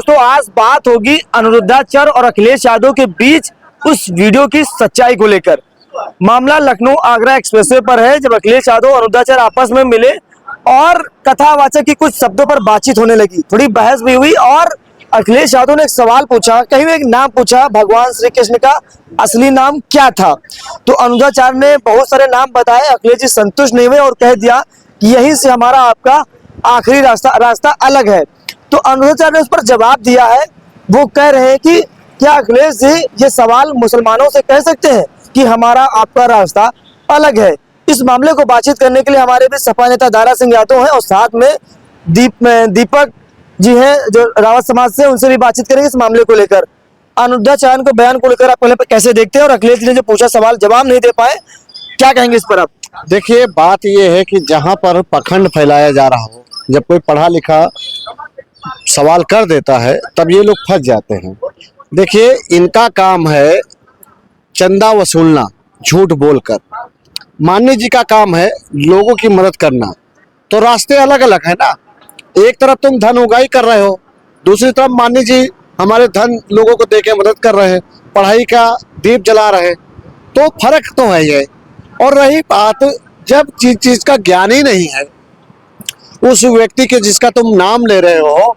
दोस्तों आज बात होगी अनिरुद्धाचार्य और अखिलेश यादव के बीच उस वीडियो की सच्चाई को लेकर। मामला लखनऊ आगरा एक्सप्रेसवे पर है, जब अखिलेश यादव और अनिरुद्धाचार्य आपस में मिले और कथावाचक की कुछ शब्दों पर बातचीत होने लगी, थोड़ी बहस भी हुई और अखिलेश यादव ने एक सवाल पूछा, कहीं एक नाम पूछा, भगवान श्री कृष्ण का असली नाम क्या था। तो अनिरुद्धाचार्य ने बहुत सारे नाम बताए, अखिलेश जी संतुष्ट नहीं हुए और कह दिया कि यहीं से हमारा आपका आखिरी रास्ता अलग है। तो अनिरुद्धाचार्य ने उस पर जवाब दिया है। वो कह रहे हैं कि क्या अखिलेश जी ये सवाल मुसलमानों से कह सकते हैं कि हमारा आपका रास्ता अलग है। इस मामले को बातचीत करने के लिए हमारे भी सपा नेता दारा सिंह यादव हैं और साथ में दीपक जी हैं जो रावत समाज से, उनसे भी बातचीत करेंगे इस मामले को लेकर। अनिरुद्धाचार्य को बयान को लेकर आप पहले कैसे देखते हैं और अखिलेश जी ने जो पूछा सवाल जवाब नहीं दे पाए, क्या कहेंगे इस पर आप? देखिए, बात यह है कि जहां पर पखंड फैलाया जा रहा हो, जब कोई पढ़ा लिखा सवाल कर देता है तब ये लोग फंस जाते हैं। देखिए, इनका काम है चंदा वसूलना झूठ बोलकर। माननीय जी का काम है लोगों की मदद करना। तो रास्ते अलग अलग है ना। एक तरफ तुम धन उगाही कर रहे हो, दूसरी तरफ माननीय जी हमारे धन लोगों को देके मदद कर रहे हैं, पढ़ाई का दीप जला रहे हैं। तो फर्क तो है ये। और रही बात, जब चीज का ज्ञान ही नहीं है उस व्यक्ति के जिसका तुम नाम ले रहे हो,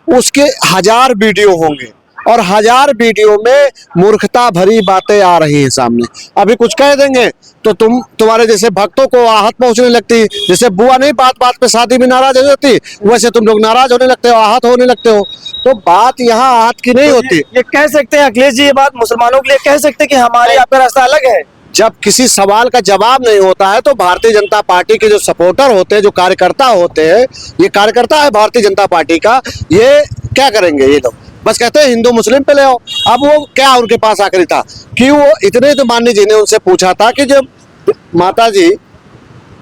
उसके 1000 वीडियो होंगे और 1000 वीडियो में मूर्खता भरी बातें आ रही हैं सामने। अभी कुछ कह देंगे तो तुम्हारे जैसे भक्तों को आहत पहुंचने लगती। जैसे बुआ नहीं बात बात पे शादी में नाराज हो जाती, वैसे तुम लोग नाराज होने लगते हो, आहत होने लगते हो। तो बात यहाँ आहत की नहीं होती। ये कह सकते हैं अखिलेश जी, ये बात मुसलमानों के लिए कह सकते हैं कि हमारे आपका रास्ता अलग है। जब किसी सवाल का जवाब नहीं होता है तो भारतीय जनता पार्टी के जो सपोर्टर होते हैं, जो कार्यकर्ता होते हैं, ये कार्यकर्ता है भारतीय जनता पार्टी का, ये क्या करेंगे? ये लोग बस कहते हैं हिंदू मुस्लिम पे ले आओ। अब वो क्या उनके पास आखिरी था कि वो इतने तो माननीय जी ने उनसे पूछा था कि जब माता जी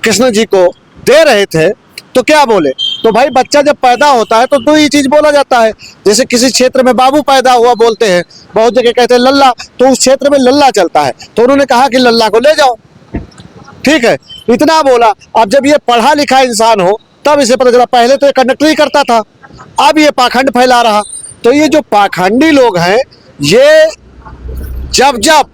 कृष्ण जी को दे रहे थे तो क्या बोले। तो भाई बच्चा जब पैदा होता है तो 2 ही चीज बोला जाता है। जैसे किसी क्षेत्र में बाबू पैदा हुआ बोलते हैं, बहुत जगह कहते हैं लल्ला, तो उस क्षेत्र में लल्ला चलता है। तो उन्होंने कहा कि लल्ला को ले जाओ, ठीक है, इतना बोला। अब जब ये पढ़ा लिखा इंसान हो तब इसे पता चला। पहले तो ये कंडक्टरी करता था, अब ये पाखंड फैला रहा। तो ये जो पाखंडी लोग हैं, ये जब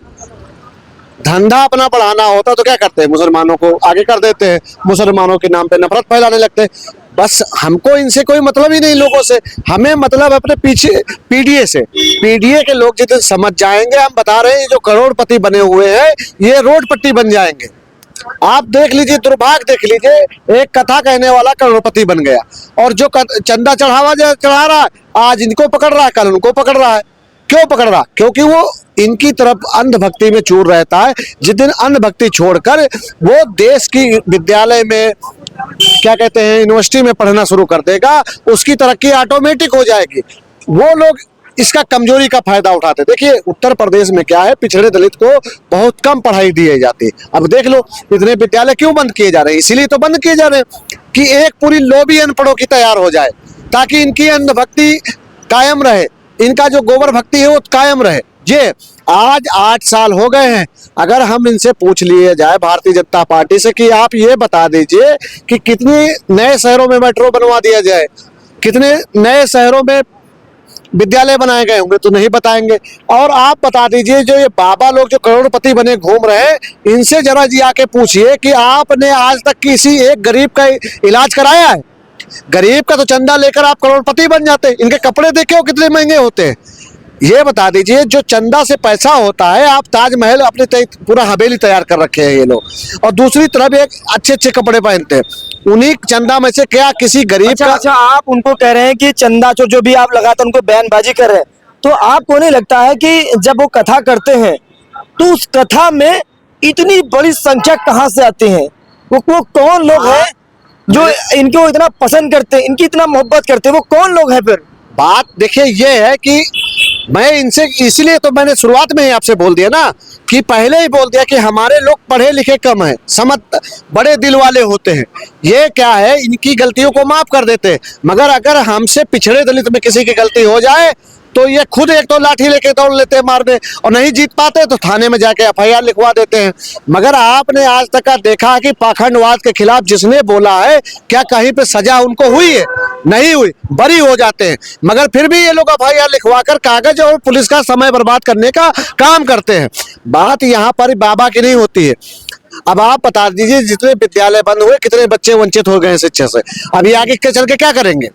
धंधा अपना बढ़ाना होता तो क्या करते हैं? मुसलमानों को आगे कर देते हैं, मुसलमानों के नाम पे नफरत फैलाने लगते हैं। बस हमको इनसे कोई मतलब ही नहीं, लोगों से हमें मतलब अपने पीछे पीडीए से। पीडीए के लोग जितने समझ जाएंगे, हम बता रहे हैं, जो करोड़पति बने हुए हैं ये रोड पट्टी बन जाएंगे। आप देख लीजिए, दुर्भाग्य देख लीजिए, एक कथा कहने वाला करोड़पति बन गया और जो चंदा चढ़ा रहा है आज इनको पकड़ रहा है, कल उनको पकड़ रहा है। क्यों पकड़ रहा? क्योंकि वो इनकी तरफ अंधभक्ति में चूर रहता है। जिस दिन अंधभक्ति छोड़कर वो देश की विद्यालय में, क्या कहते हैं, यूनिवर्सिटी में पढ़ना शुरू कर देगा, उसकी तरक्की ऑटोमेटिक हो जाएगी। वो लोग इसका कमजोरी का फायदा उठाते। देखिए उत्तर प्रदेश में क्या है, पिछड़े दलित को बहुत कम पढ़ाई दी जाती है। अब देख लो इतने विद्यालय क्यों बंद किए जा रहे हैं? इसीलिए तो बंद किए जा रहे हैं कि एक पूरी लॉबी अनपढ़ों की तैयार हो जाए, ताकि इनकी अंधभक्ति कायम रहे, इनका जो गोबर भक्ति है वो कायम रहे। ये आज 8 साल हो गए हैं। अगर हम इनसे पूछ लिए जाए भारतीय जनता पार्टी से कि आप ये बता दीजिए कि कितने नए शहरों में मेट्रो बनवा दिया जाए, कितने नए शहरों में विद्यालय बनाए गए होंगे, तो नहीं बताएंगे। और आप बता दीजिए जो ये बाबा लोग जो करोड़पति बने घूम रहे हैं, इनसे जरा जी आके पूछिए कि आपने आज तक किसी एक गरीब का इलाज कराया है? गरीब का तो चंदा लेकर आप करोड़पति बन जाते हैं। इनके कपड़े देखे हो कितने महंगे होते हैं। ये बता दीजिए, जो चंदा से पैसा होता है, आप ताजमहल अपने पूरा हवेली तैयार कर रखे हैं ये लोग, और दूसरी तरफ एक अच्छे अच्छे कपड़े पहनते हैं। उन्हीं चंदा में से क्या किसी गरीब का? अच्छा, आप उनको कह रहे हैं कि चंदा चोर जो भी आप लगाते उनको बयानबाजी कर रहे हैं, तो आपको नहीं लगता है कि जब वो कथा करते हैं तो उस कथा में इतनी बड़ी संख्या कहाँ से आती है? वो कौन लोग हैं जो इनको इतना पसंद करते हैं, इनकी इतना मोहब्बत करते हैं? वो कौन लोग हैं? फिर बात देखिए ये है कि मैं इनसे, इसीलिए तो मैंने शुरुआत में ही आपसे बोल दिया ना, कि पहले ही बोल दिया कि हमारे लोग पढ़े लिखे कम हैं, समझ बड़े दिल वाले होते हैं। ये क्या है, इनकी गलतियों को माफ कर देते हैं। मगर अगर हमसे पिछड़े दलित में किसी की गलती हो जाए तो ये खुद एक तो लाठी लेके दौड़ लेते हैं मारने, और नहीं जीत पाते तो थाने में जाके एफआईआर लिखवा देते हैं। मगर आपने आज तक का देखा कि पाखंडवाद के खिलाफ जिसने बोला है, क्या कहीं पे सजा उनको हुई है? नहीं हुई, बरी हो जाते हैं, मगर फिर भी ये लोग एफआईआर लिखवाकर कागज और पुलिस का समय बर्बाद करने का काम करते हैं। बात यहाँ पर बाबा की नहीं होती है। अब आप बता दीजिए, जितने विद्यालय बंद हुए, कितने बच्चे वंचित हो गए हैं शिक्षा से, अभी आगे के चल के क्या करेंगे?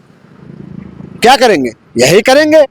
क्या करेंगे? यही करेंगे।